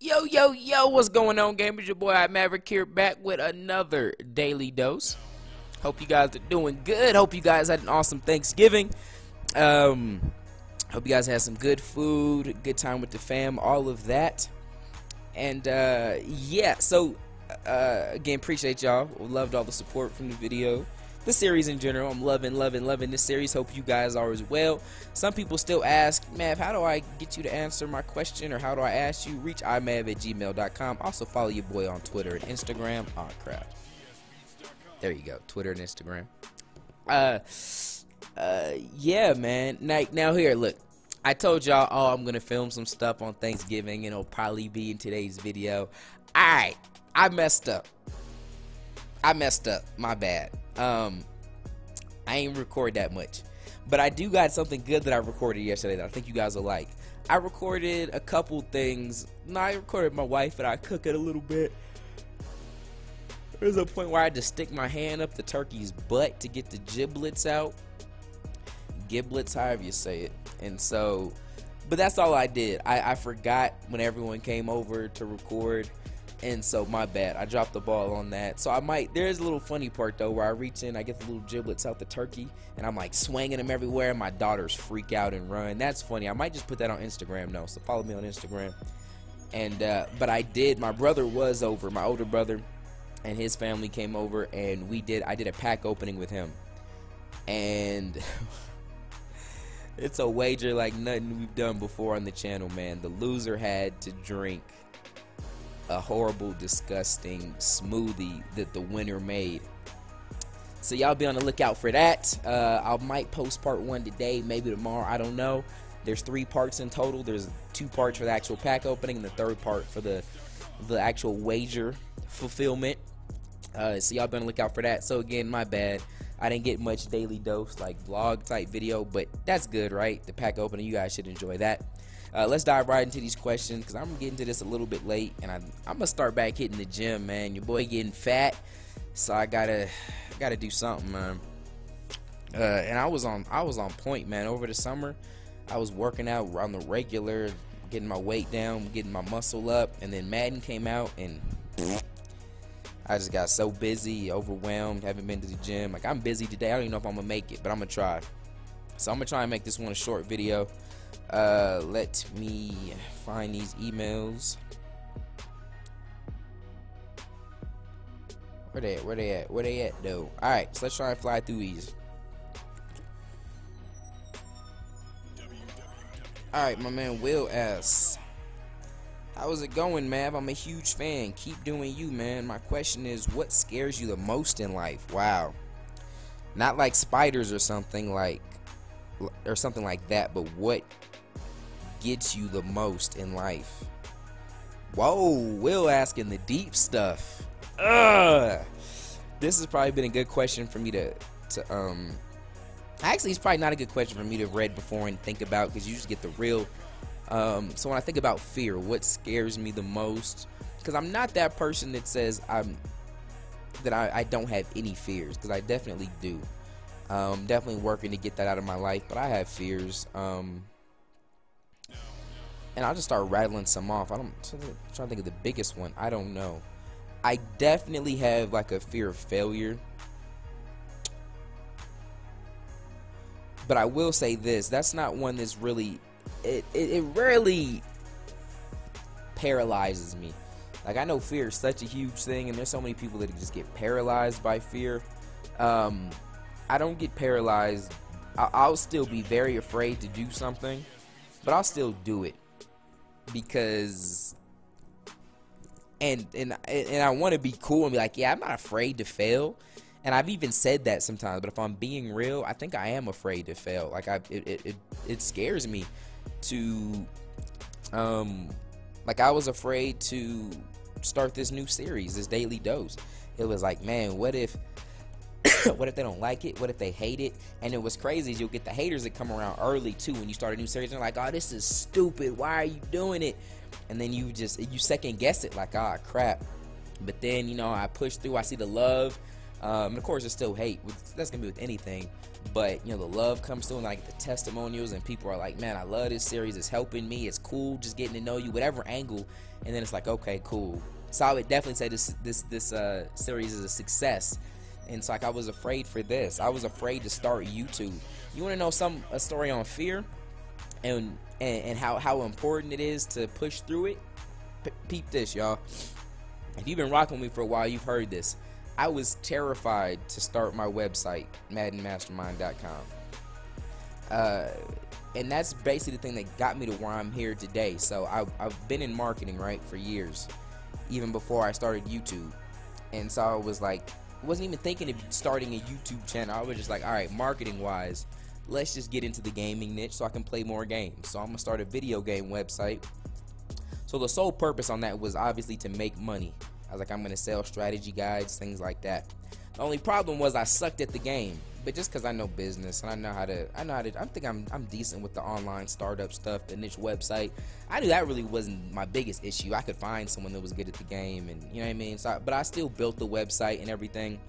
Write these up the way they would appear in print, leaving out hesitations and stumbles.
Yo, yo, yo, what's going on, gamers? Your boy, mav-rik here, back with another daily dose. Hope you guys are doing good. Hope you guys had an awesome Thanksgiving. Hope you guys had some good food, good time with the fam, all of that. And, yeah, so, again, appreciate y'all. Loved all the support from the video. The series in general, I'm loving this series. Hope you guys are as well. Some people still ask, Mav, how do I get you to answer my question, or how do I ask you? Reach imav@gmail.com. Also follow your boy on Twitter and Instagram. Oh crap, there you go, Twitter and Instagram. Yeah, man. Now here, look, I told y'all, oh, I'm gonna film some stuff on Thanksgiving and it'll probably be in today's video. Alright, I messed up, my bad. I ain't record that much, but I do got something good that I recorded yesterday that I think you guys will like. I recorded a couple things. No, I recorded my wife and I cook it a little bit. There's a point where I had to stick my hand up the turkey's butt to get the giblets out. Giblets, however you say it. And so, but that's all I did. I forgot when everyone came over to record. And so my bad, I dropped the ball on that. So there's a little funny part though where I reach in, I get the little giblets out the turkey and I'm like swinging them everywhere and my daughters freak out and run. That's funny. I might just put that on Instagram though, so follow me on Instagram. And but I did, my brother was over, my older brother and his family came over, and I did a pack opening with him. And it's a wager like nothing we've done before on the channel, man. The loser had to drink a horrible, disgusting smoothie that the winner made. So y'all be on the lookout for that. I might post part 1 today, maybe tomorrow, I don't know. There's 3 parts in total. There's 2 parts for the actual pack opening and the 3rd part for the actual wager fulfillment. So y'all be on the lookout for that. So again, my bad, I didn't get much daily dose like vlog type video, but that's good, right? The pack opening, you guys should enjoy that. Let's dive right into these questions, because I'm getting to this a little bit late, and I'm gonna start back hitting the gym, man. Your boy getting fat, so I gotta do something, man. And I was on point, man. Over the summer, I was working out on the regular, getting my weight down, getting my muscle up, and then Madden came out, and I just got so busy, overwhelmed, haven't been to the gym. Like, I'm busy today. I don't even know if I'm gonna make it, but I'm gonna try. So I'm gonna try and make this one a short video. Let me find these emails. Where they at though? Alright, so let's try and fly through these. Alright, my man Will asks, how's it going, Mav? I'm a huge fan. Keep doing you, man. My question is, what scares you the most in life? Wow. Not like spiders or something like that, but what gets you the most in life? Whoa, Will asking the deep stuff. This has probably been a good question for me to actually, it's probably not a good question for me to have read before and think about, because you just get the real. So when I think about fear, what scares me the most, because I'm not that person that says I don't have any fears, because I definitely do. Definitely working to get that out of my life, but I have fears. And I'll just start rattling some off. I'm trying to think of the biggest one. I don't know. I definitely have like a fear of failure. But I will say this, that's not one that's really, it rarely paralyzes me. Like, I know fear is such a huge thing, and there's so many people that just get paralyzed by fear. I don't get paralyzed. I'll still be very afraid to do something, but I'll still do it, because and I want to be cool and be like, yeah, I'm not afraid to fail. And I've even said that sometimes, but if I'm being real, I think I am afraid to fail. Like, it scares me to like, I was afraid to start this new series, this daily dose. It was like, man, what if what if they don't like it? What if they hate it? And it was crazy is you'll get the haters that come around early too when you start a new series, and they're like, oh, this is stupid, why are you doing it? And then you second guess it, like, ah, crap. But then, you know, I push through, I see the love And of course, there's still hate. That's gonna be with anything. But you know, the love comes through, and I get the testimonials, and people are like, "Man, I love this series. It's helping me. It's cool, just getting to know you, whatever angle." And then it's like, "Okay, cool." So I would definitely say this series is a success. And so like I was afraid for this. I was afraid to start YouTube. You want to know a story on fear, and how important it is to push through it? Peep this, y'all. If you've been rocking with me for a while, you've heard this. I was terrified to start my website, maddenmastermind.com. And that's basically the thing that got me to where I'm here today. So I've been in marketing, right, for years, even before I started YouTube. And so I was like, wasn't even thinking of starting a YouTube channel. I was just like, all right, marketing wise, let's just get into the gaming niche so I can play more games. So I'm gonna start a video game website. So the sole purpose on that was obviously to make money. I was like, I'm gonna sell strategy guides, things like that. The only problem was I sucked at the game, but just because I know business and I know how to, I think I'm decent with the online startup stuff, the niche website. I knew that really wasn't my biggest issue. I could find someone that was good at the game, and you know what I mean. So, but I still built the website and everything.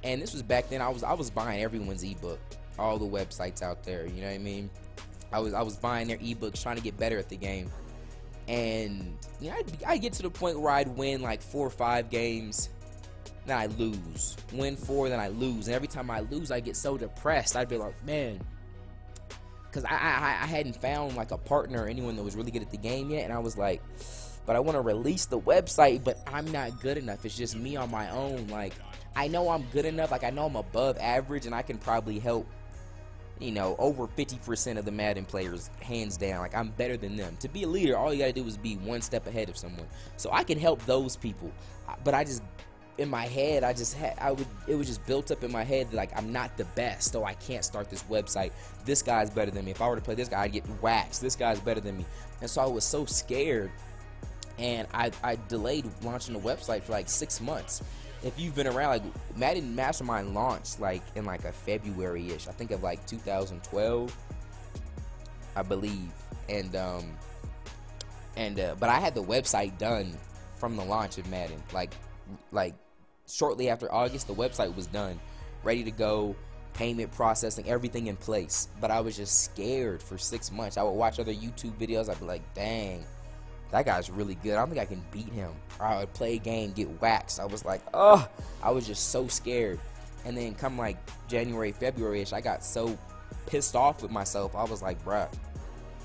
And this was back then. I was buying everyone's ebook, all the websites out there. You know what I mean. I was buying their ebooks, trying to get better at the game. And you know, I get to the point where I'd win like 4 or 5 games, then I lose. Win 4, then I lose. And every time I lose, I get so depressed. I'd be like, man, because I hadn't found like a partner or anyone that was really good at the game yet. And I was like, but I want to release the website, but I'm not good enough. It's just me on my own. Like, I know I'm good enough. Like, I know I'm above average, and I can probably help, you know, over 50% of the Madden players, hands down. Like, I'm better than them. To be a leader, all you gotta do is be one step ahead of someone. So I can help those people. But I just, in my head, it was just built up in my head that like I'm not the best, so I can't start this website. This guy's better than me. If I were to play this guy, I'd get waxed. This guy's better than me. And so I was so scared, and I delayed launching the website for like 6 months. If you've been around, like Madden Mastermind launched like in like a February-ish, I think of like 2012, I believe. And but I had the website done from the launch of Madden. Like shortly after August, the website was done, ready to go, payment processing, everything in place. But I was just scared for 6 months. I would watch other YouTube videos. I'd be like, dang, that guy's really good. I don't think I can beat him. Or I would play a game, get waxed. I was like, oh, I was just so scared. And then come like January, February-ish, I got so pissed off with myself. I was like, bruh,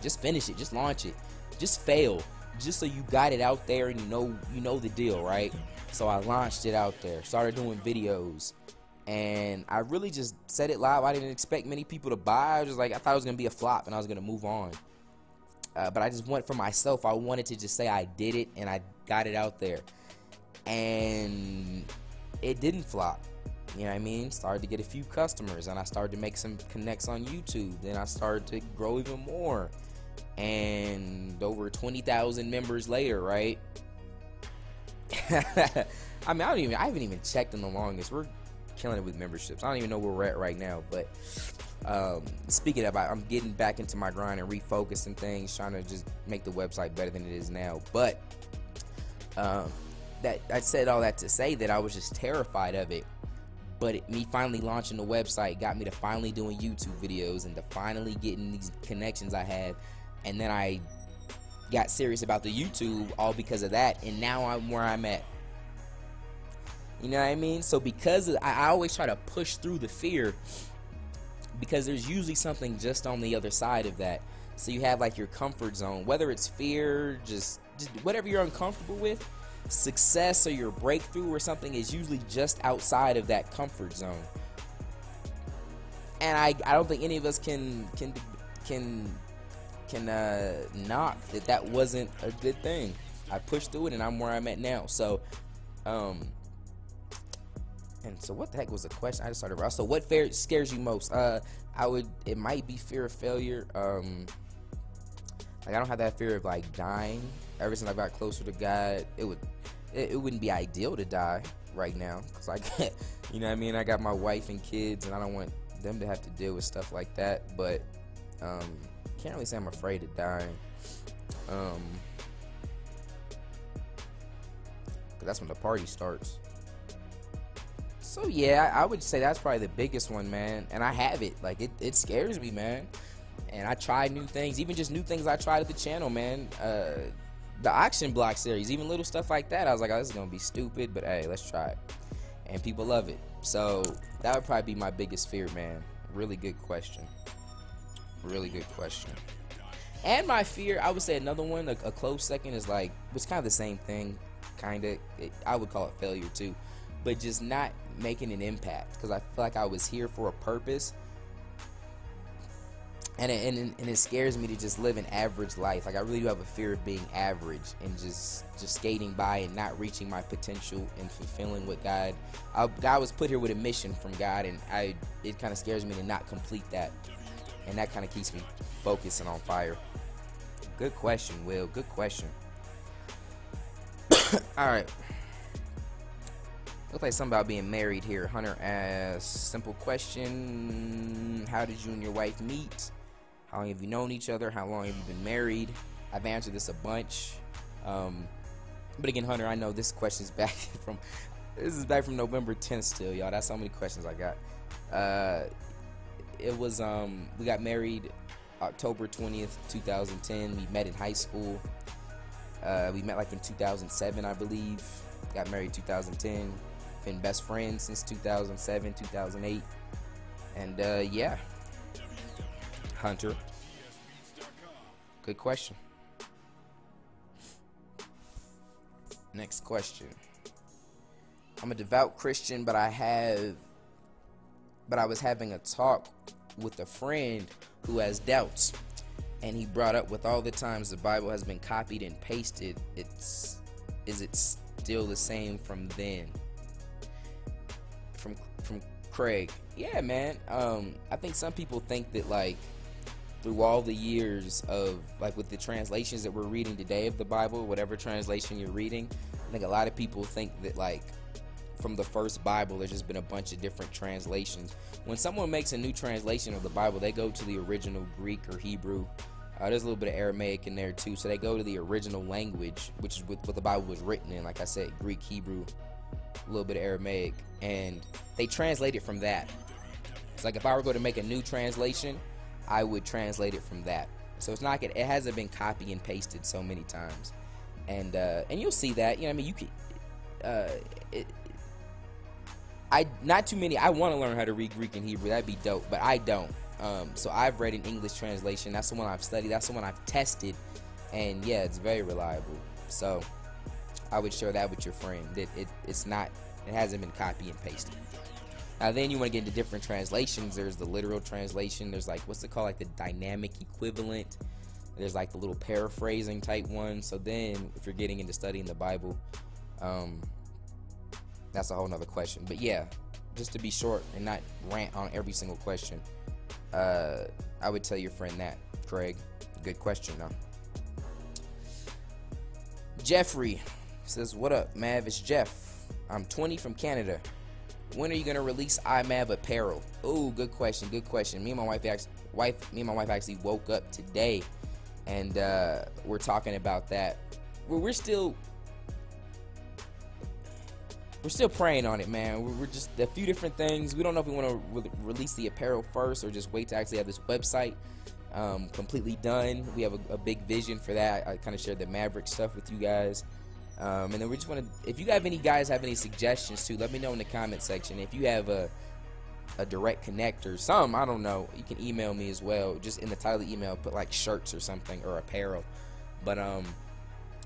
just finish it. Just launch it. Just fail. Just so you got it out there and you know the deal, right? So I launched it out there, started doing videos, and I really just said it live. I didn't expect many people to buy. I was just like, I thought it was gonna be a flop and I was gonna move on. But I just went for myself. I wanted to just say I did it and I got it out there, and it didn't flop. You know what I mean? Started to get a few customers, and I started to make some connects on YouTube. Then I started to grow even more, and over 20,000 members later, right? I mean, I haven't even checked in the longest. We're killing it with memberships. I don't even know where we're at right now, but speaking of, I'm getting back into my grind and refocusing things, trying to just make the website better than it is now. But that I said all that to say that I was just terrified of it. But me finally launching the website got me to finally doing YouTube videos and to finally getting these connections I had. And then I got serious about the YouTube all because of that, and now I'm where I'm at. You know what I mean? So because I always try to push through the fear, because there's usually something just on the other side of that. So you have like your comfort zone, whether it's fear, just whatever you're uncomfortable with. Success or your breakthrough or something is usually just outside of that comfort zone. And I don't think any of us can knock that wasn't a good thing. I pushed through it and I'm where I'm at now. So and so what the heck was the question? I just started. So what fear scares you most? It might be fear of failure. Like I don't have that fear of like dying. Ever since I got closer to God, it wouldn't be ideal to die right now, because I get, you know what I mean, I got my wife and kids, and I don't want them to have to deal with stuff like that. But can't really say I'm afraid of dying. But that's when the party starts. So yeah, I would say that's probably the biggest one, man. And I have it. Like it scares me, man. And I try new things, even just new things I tried at the channel, man. The auction block series, even little stuff like that. I was like, oh, this is gonna be stupid, but hey, let's try it. And people love it. So that would probably be my biggest fear, man. Really good question. Really good question. And my fear, I would say another one, a close second, is like, it's kind of the same thing, kind of. I would call it failure too, but just not making an impact, because I feel like I was here for a purpose, and it scares me to just live an average life. Like I really do have a fear of being average and just skating by and not reaching my potential and fulfilling what God was put here with a mission from God, and it kind of scares me to not complete that, and that kind of keeps me focused and on fire. Good question, Will. Good question. All right. Looks like something about being married here. Hunter asks, simple question. How did you and your wife meet? How long have you known each other? How long have you been married? I've answered this a bunch. But again, Hunter, I know this question is back from November 10th still, y'all. That's how many questions I got. It was we got married October 20th, 2010. We met in high school. We met like in 2007, I believe. Got married 2010. Been best friends since 2007, 2008. And yeah. Hunter. Good question. Next question. I'm a devout Christian, but I was having a talk with a friend who has doubts, and he brought up, with all the times the Bible has been copied and pasted, is it still the same from then? From Craig. Yeah, man. I think some people think that, like, through all the years of, like, with the translations that we're reading today of the Bible, whatever translation you're reading, I think a lot of people think that, like, from the first Bible, there's just been a bunch of different translations. When someone makes a new translation of the Bible, they go to the original Greek or Hebrew. There's a little bit of Aramaic in there too, so they go to the original language, which is what the Bible was written in. Like I said, Greek, Hebrew, a little bit of Aramaic, and they translate it from that. It's like if I were going to make a new translation, I would translate it from that. So it's not, it hasn't been copy and pasted so many times, and you'll see that. You know, I mean, you can. Not too many. I want to learn how to read Greek and Hebrew. That'd be dope, but I don't. So I've read an English translation. That's the one I've studied. That's the one I've tested, and yeah, it's very reliable. So I would share that with your friend. That it's not. It hasn't been copy and pasted. Now then, you want to get into different translations. There's the literal translation. There's like, what's it called? Like the dynamic equivalent. There's like the little paraphrasing type one. So then, if you're getting into studying the Bible, that's a whole nother question. But yeah, just to be short and not rant on every single question, I would tell your friend that. Craig, good question though. Jeffrey says, what up, Mav? It's Jeff. I'm 20 from Canada. When are you gonna release iMav apparel? Oh, good question. Good question. Me and my wife actually woke up today, and we're talking about that. We're still praying on it, man. We're just a few different things. We don't know if we want to release the apparel first or just wait to actually have this website completely done. We have a big vision for that. I kind of shared the mav-rik stuff with you guys. And then we just want to, if you have any guys have any suggestions too, let me know in the comment section. If you have a direct connector, I don't know, you can email me as well. Just in the title of the email, put like shirts or something or apparel. But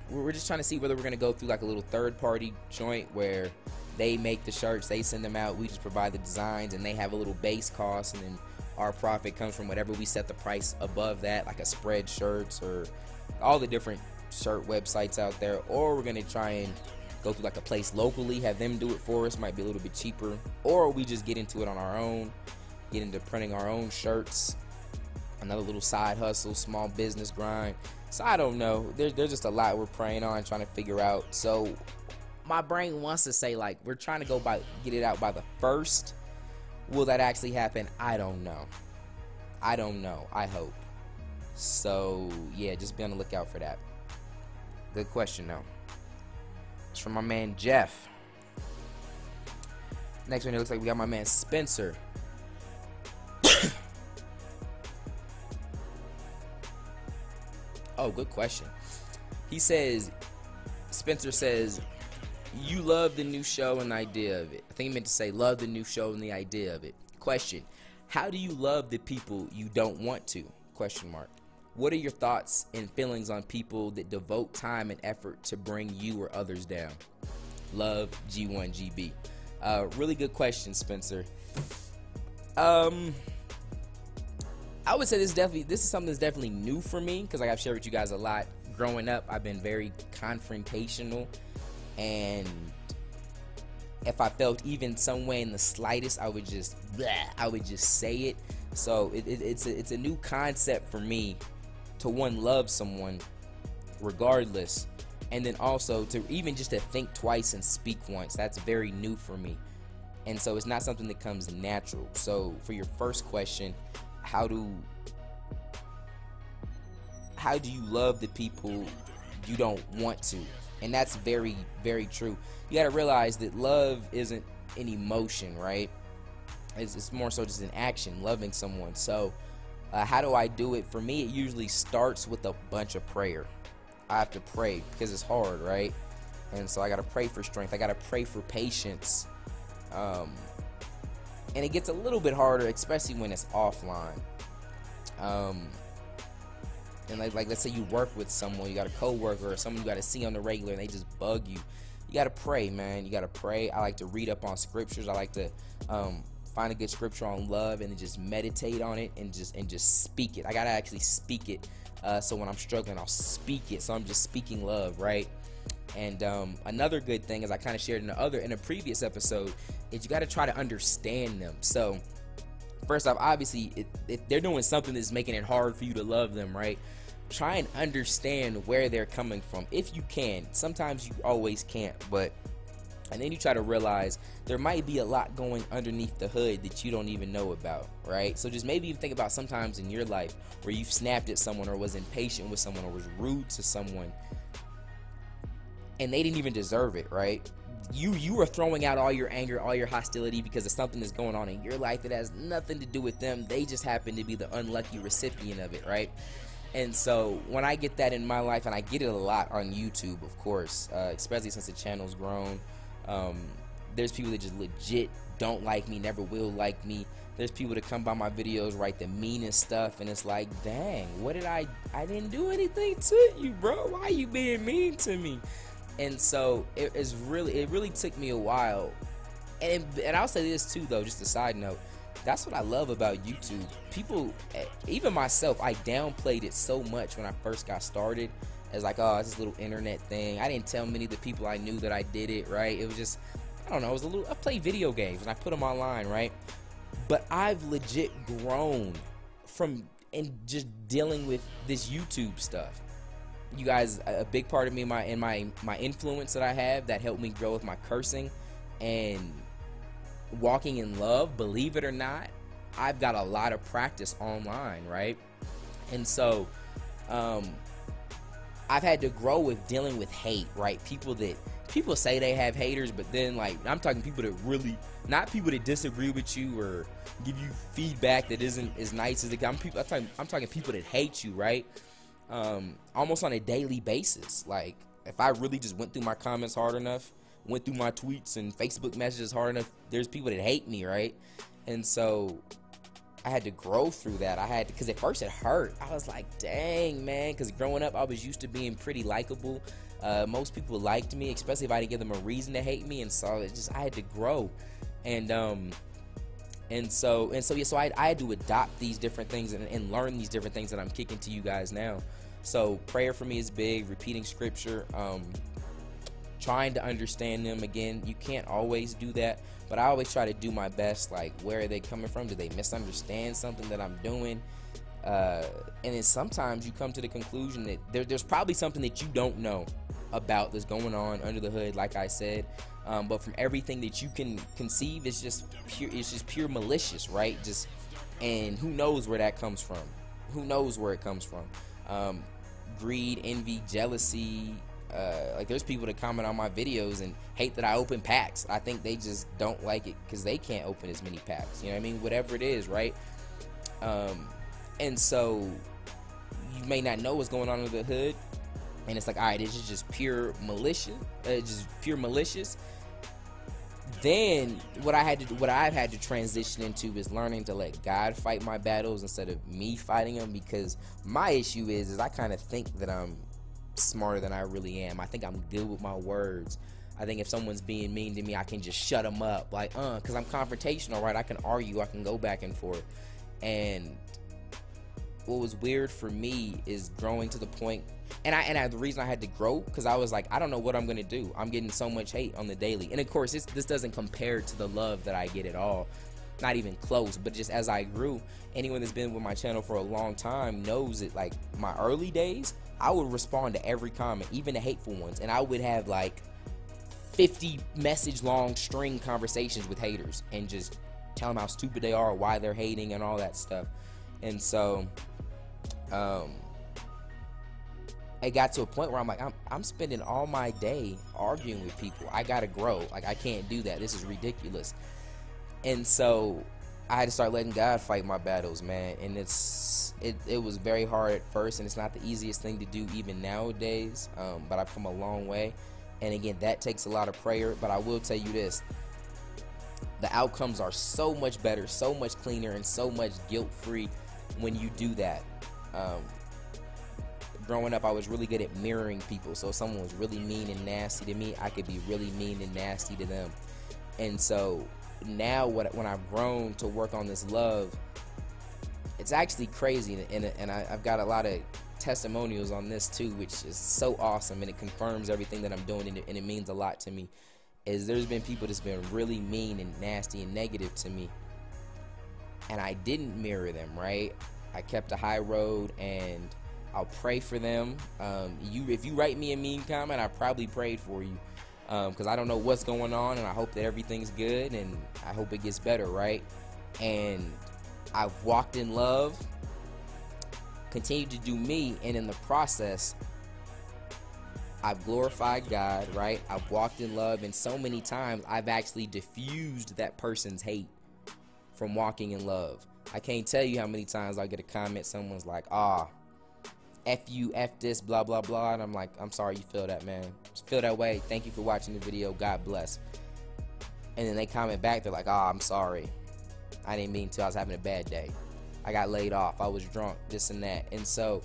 we're just trying to see whether we're going to go through like a little third-party joint where they make the shirts, they send them out, we just provide the designs, and they have a little base cost, and then our profit comes from whatever we set the price above that, like a spread shirts or all the different shirt websites out there. Or we're going to try and go through like a place locally, have them do it for us, might be a little bit cheaper. Or we just get into it on our own, get into printing our own shirts, another little side hustle, small business grind. So I don't know. There's just a lot we're praying on, trying to figure out. So my brain wants to say like we're trying to get it out by the 1st. Will that actually happen? I don't know. I hope. So yeah, just be on the lookout for that. Good question though. It's from my man Jeff. Next one, it looks like we got my man Spencer. Oh, good question. He says, Spencer says, you love the new show and the idea of it. I think he meant to say love the new show and the idea of it. Question, how do you love the people you don't want to? Question mark. What are your thoughts and feelings on people that devote time and effort to bring you or others down? Love, G1GB. Really good question, Spencer. I would say this is something that's definitely new for me, because like I've shared with you guys a lot. Growing up, I've been very confrontational, and if I felt even some way in the slightest, I would just say it. So it's a new concept for me to, one, love someone regardless, and then also to even just to think twice and speak once. That's very new for me, and so it's not something that comes natural. So for your first question, how do you love the people you don't want to? And that's very, very true. You gotta realize that love isn't an emotion, right? It's more so just an action, loving someone. So how do I do it? For me, it usually starts with a bunch of prayer. I have to pray because it's hard, right? And so I gotta pray for strength. I gotta pray for patience. And it gets a little bit harder, especially when it's offline. And like let's say you work with someone, you got a coworker or someone you got to see on the regular, and they just bug you. You got to pray, man. You got to pray. I like to read up on scriptures. I like to find a good scripture on love and then just meditate on it and just speak it. I gotta actually speak it. So when I'm struggling, I'll speak it. So I'm just speaking love, right? And another good thing, as I kind of shared in a previous episode, is you got to try to understand them. So first off, obviously, if they're doing something that's making it hard for you to love them, right? Try and understand where they're coming from, if you can. Sometimes you always can't, and then you try to realize there might be a lot going underneath the hood that you don't even know about, right? So just maybe even think about sometimes in your life where you've snapped at someone or was impatient with someone or was rude to someone, and they didn't even deserve it, right? You are throwing out all your anger, all your hostility because of something that's going on in your life that has nothing to do with them. They just happen to be the unlucky recipient of it, right? And so when I get that in my life, and I get it a lot on YouTube, of course, especially since the channel's grown, there's people that just legit don't like me, never will like me. There's people that come by my videos, write the meanest stuff, and it's like, dang, what did I didn't do anything to you, bro. Why you being mean to me? And so it really took me a while. And I'll say this too, though, just a side note. That's what I love about YouTube. People, even myself, I downplayed it so much when I first got started. As like, oh, it's this little internet thing. I didn't tell many of the people I knew that I did it, right? It was just, I don't know, I play video games and I put them online, right? But I've legit grown from just dealing with this YouTube stuff. You guys, a big part of me, my influence that I have that helped me grow with my cursing and walking in love, believe it or not, I've got a lot of practice online, right? And so I've had to grow with dealing with hate, right? People say they have haters, but then, like, I'm talking people that really, not people that disagree with you or give you feedback that isn't as nice as I'm talking people that hate you, right? Almost on a daily basis. Like, if I really just went through my comments hard enough, went through my tweets and Facebook messages hard enough, there's people that hate me, right? And so I had to grow through that. Because at first it hurt. I was like, dang, man, because growing up I was used to being pretty likable. Most people liked me, especially if I didn't give them a reason to hate me. And so I had to grow. And so I had to adopt these different things and learn these different things that I'm kicking to you guys now. So prayer for me is big, repeating scripture, trying to understand them. Again, you can't always do that, but I always try to do my best. Like, where are they coming from? Do they misunderstand something that I'm doing? And then sometimes you come to the conclusion that there's probably something that you don't know about that's going on under the hood, like I said. But from everything that you can conceive, it's just pure malicious, right? And who knows where that comes from? Who knows where it comes from? Greed, envy, jealousy, Like there's people that comment on my videos and hate that I open packs. I think they just don't like it because they can't open as many packs. You know what I mean? Whatever it is, right? And so you may not know what's going on under the hood, and it's like, all right, this is just pure malicious. Then what I've had to transition into is learning to let God fight my battles instead of me fighting them, because my issue is I kind of think that I'm smarter than I really am. I think I'm good with my words. I think if someone's being mean to me, I can just shut them up, like, because I'm confrontational, right? I can argue, I can go back and forth. And what was weird for me is growing to the point, and the reason I had to grow, because I was like, I don't know what I'm gonna do. I'm getting so much hate on the daily, and of course this doesn't compare to the love that I get at all, not even close. But just as I grew, anyone that's been with my channel for a long time knows that, like, my early days, I would respond to every comment, even the hateful ones, and I would have like 50 message long string conversations with haters and just tell them how stupid they are, why they're hating, and all that stuff. And so it got to a point where I'm like, I'm spending all my day arguing with people. I gotta grow. Like, I can't do that. This is ridiculous. And so I had to start letting God fight my battles, man. And it was very hard at first, and it's not the easiest thing to do even nowadays, but I've come a long way. And again, that takes a lot of prayer. But I will tell you this, the outcomes are so much better, so much cleaner, and so much guilt-free when you do that. Growing up, I was really good at mirroring people. So if someone was really mean and nasty to me, I could be really mean and nasty to them. And so now when I've grown to work on this love, it's actually crazy. And I've got a lot of testimonials on this too, which is so awesome, and it confirms everything that I'm doing, and it means a lot to me. Is there's been people that's been really mean and nasty and negative to me, and I didn't mirror them, right? I kept a high road, and I'll pray for them. If you write me a mean comment, I probably prayed for you, because I don't know what's going on, and I hope that everything's good, and I hope it gets better, right? And I've walked in love, continued to do me, and in the process, I've glorified God, right? I've walked in love, and so many times I've actually diffused that person's hate from walking in love. I can't tell you how many times I get a comment, someone's like, F you, F this, blah, blah, blah. And I'm like, I'm sorry you feel that, man. Just feel that way. Thank you for watching the video. God bless. And then they comment back, they're like, I'm sorry. I didn't mean to. I was having a bad day. I got laid off. I was drunk, this and that. And so,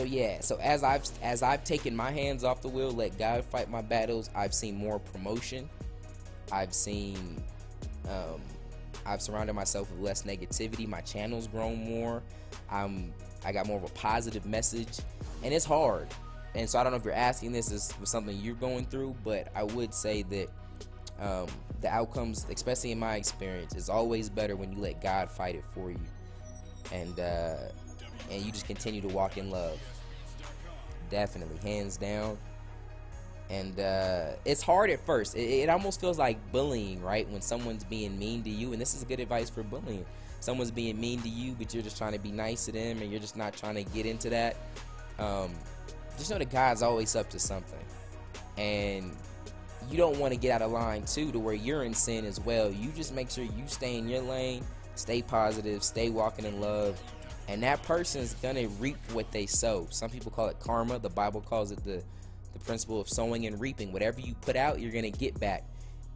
yeah. So as I've taken my hands off the wheel, let God fight my battles, I've seen more promotion. I've surrounded myself with less negativity. My channel's grown more. I got more of a positive message, and it's hard. And so I don't know if you're asking this is something you're going through, but I would say that the outcomes, especially in my experience, is always better when you let God fight it for you, and you just continue to walk in love. Definitely, hands down. And it's hard at first. It almost feels like bullying, right? When someone's being mean to you, and this is good advice for bullying. Someone's being mean to you, but you're just trying to be nice to them, and you're just not trying to get into that. Just know that God's always up to something, and you don't want to get out of line too, to where you're in sin as well. You just make sure you stay in your lane, stay positive, stay walking in love, and that person's gonna reap what they sow. Some people call it karma. The Bible calls it the principle of sowing and reaping. Whatever you put out, you're gonna get back,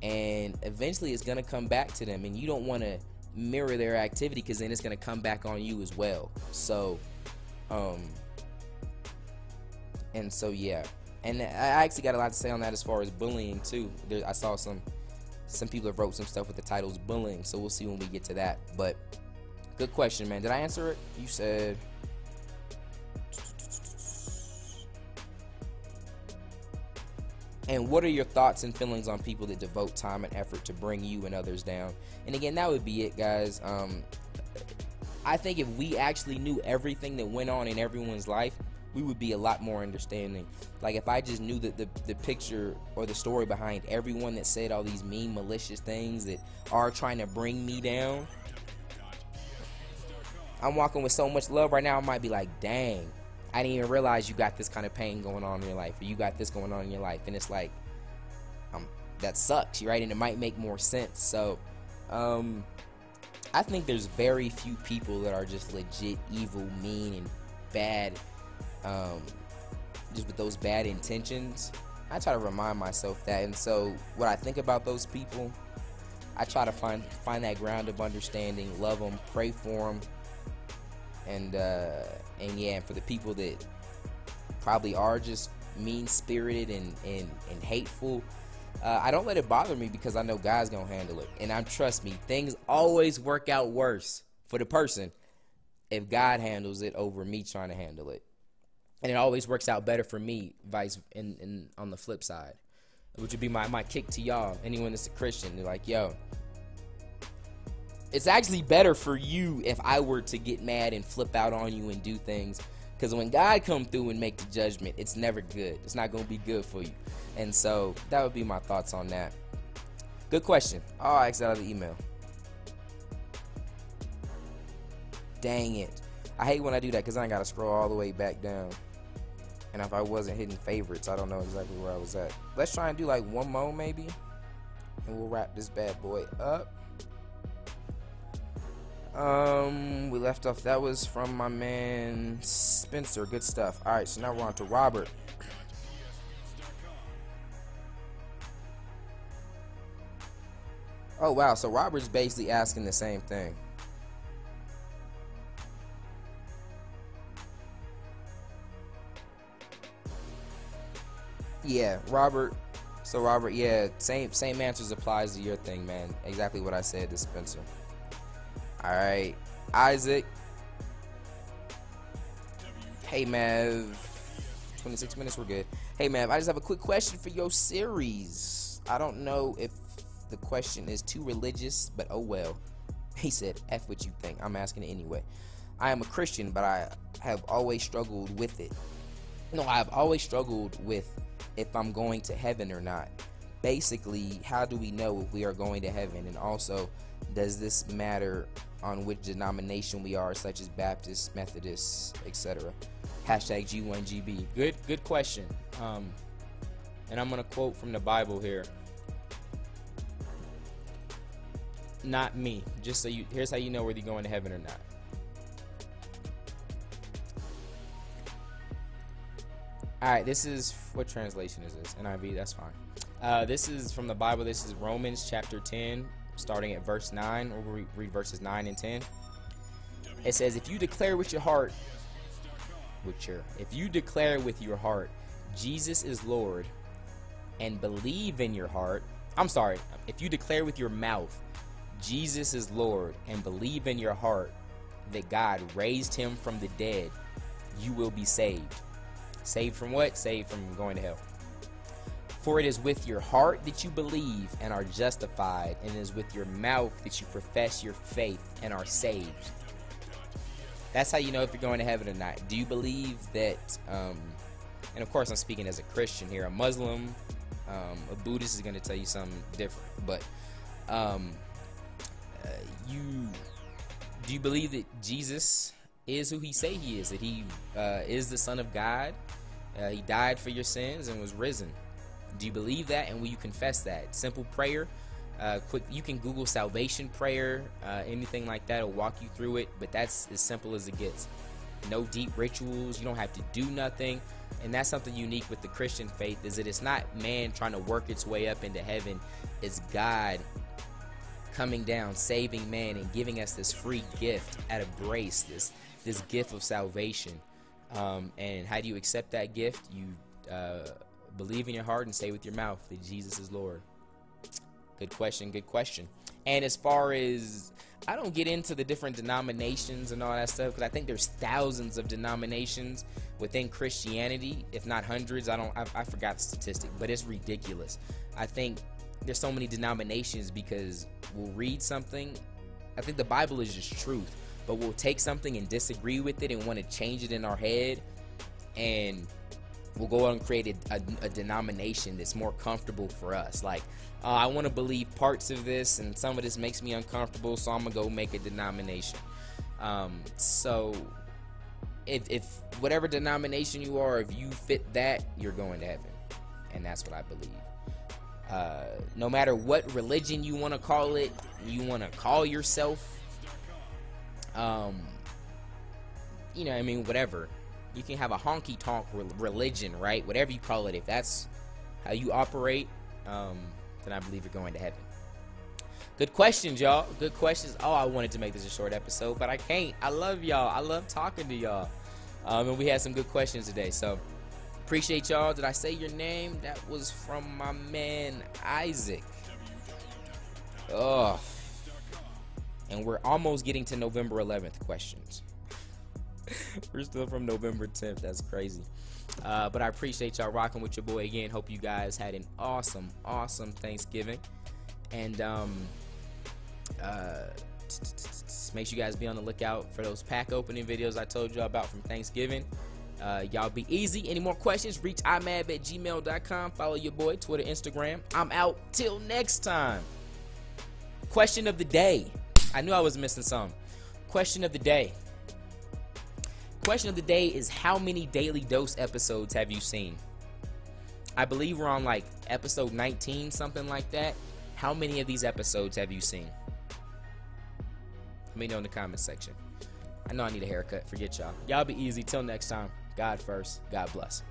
and eventually it's gonna come back to them. And you don't want to mirror their activity, because then it's gonna come back on you as well. So, and so yeah. And I actually got a lot to say on that as far as bullying too. I saw some people have wrote some stuff with the titles bullying, so we'll see when we get to that. But good question, man. Did I answer it? You said, and what are your thoughts and feelings on people that devote time and effort to bring you and others down? And again, that would be it, guys. I think if we actually knew everything that went on in everyone's life, we would be a lot more understanding. Like, if I just knew that the picture or the story behind everyone that said all these mean, malicious things that are trying to bring me down, I'm walking with so much love right now, I might be like, dang, I didn't even realize you got this kind of pain going on in your life, or you got this going on in your life. And it's like, that sucks, right? And it might make more sense. So I think there's very few people that are just legit evil, mean, and bad, just with those bad intentions. I try to remind myself that. And so when I think about those people, I try to find that ground of understanding, love them, pray for them, and yeah, and for the people that probably are just mean-spirited and hateful, I don't let it bother me, because I know God's gonna handle it. And trust me, things always work out worse for the person if God handles it over me trying to handle it. And it always works out better for me, on the flip side, which would be my kick to y'all, anyone that's a Christian. They're like, yo, it's actually better for you if I were to get mad and flip out on you and do things, because when God come through and make the judgment, it's never good. It's not going to be good for you. And so that would be my thoughts on that. Good question. Oh, I exited out of the email. Dang it. I hate when I do that, because I got to scroll all the way back down. And if I wasn't hitting favorites, I don't know exactly where I was at. Let's try and do like one more maybe, and we'll wrap this bad boy up. We left off, that was from my man Spencer. Good stuff. All right, so now we're on to Robert. Oh wow, so Robert's basically asking the same thing. Yeah, Robert. So Robert, yeah, same answers applies to your thing, man. Exactly what I said to Spencer. All right, Isaac. Hey, Mav. 26 minutes, we're good. Hey, Mav, I just have a quick question for your series. I don't know if the question is too religious, but oh well. He said, F what you think. I'm asking it anyway. I am a Christian, but I have always struggled with it. No, I've always struggled with if I'm going to heaven or not. Basically, how do we know if we are going to heaven? And also, does this matter on which denomination we are, such as Baptist, Methodist, etc.? Hashtag G1GB. Good question. And I'm gonna quote from the Bible here. Not me. Just so you, here's how you know whether you're going to heaven or not. Alright, this is, what translation is this? NIV, that's fine. This is from the Bible. This is Romans chapter 10, starting at verse 9. We'll read verses 9 and 10. It says, if you declare with your heart, if you declare with your heart, Jesus is Lord, and believe in your heart, if you declare with your mouth, Jesus is Lord, and believe in your heart that God raised him from the dead, you will be saved. Saved from what? Saved from going to hell. For it is with your heart that you believe and are justified, and it is with your mouth that you profess your faith and are saved. That's how you know if you're going to heaven or not. Do you believe that, and of course I'm speaking as a Christian here, a Muslim, a Buddhist is going to tell you something different, but do you believe that Jesus is who he say he is, that he is the Son of God, he died for your sins and was risen? Do you believe that, and will you confess that? Simple prayer. Quick, you can Google salvation prayer, anything like that will walk you through it, but that's as simple as it gets. No deep rituals, you don't have to do nothing. And that's something unique with the Christian faith, is that it's not man trying to work its way up into heaven. It's God coming down, saving man, and giving us this free gift out of grace, this gift of salvation. And how do you accept that gift? You believe in your heart and say with your mouth that Jesus is Lord. Good question, good question. And as far as, I don't get into the different denominations and all that stuff, because I think there's thousands of denominations within Christianity, if not hundreds. I forgot the statistic, but it's ridiculous. I think there's so many denominations because we'll read something. I think the Bible is just truth, but we'll take something and disagree with it and want to change it in our head, and we'll go out and create a denomination that's more comfortable for us. Like, I want to believe parts of this, and some of this makes me uncomfortable, so I'm gonna go make a denomination. So if whatever denomination you are, if you fit that, you're going to heaven. And that's what I believe. No matter what religion you want to call it, you want to call yourself, you know, I mean, whatever. You can have a honky-tonk religion, right? Whatever you call it, if that's how you operate, then I believe you're going to heaven. Good questions, y'all. Good questions. Oh, I wanted to make this a short episode, but I can't. I love y'all. I love talking to y'all. And we had some good questions today, so appreciate y'all. Did I say your name? That was from my man Isaac. Oh, and we're almost getting to November 11th questions. We're still from November 10th. That's crazy. But I appreciate y'all rocking with your boy again. Hope you guys had an awesome Thanksgiving. And make sure you guys be on the lookout for those pack opening videos I told you about from Thanksgiving. Y'all be easy. Any more questions? Reach imav@gmail.com. Follow your boy, Twitter, Instagram. I'm out. Till next time. Question of the day. I knew I was missing some. Question of the day. Question of the day is, how many Daily Dose episodes have you seen? I believe we're on like episode 19, something like that. How many of these episodes have you seen? Let me know in the comment section. I know I need a haircut. Forget y'all. Y'all be easy. Till next time. God first. God bless.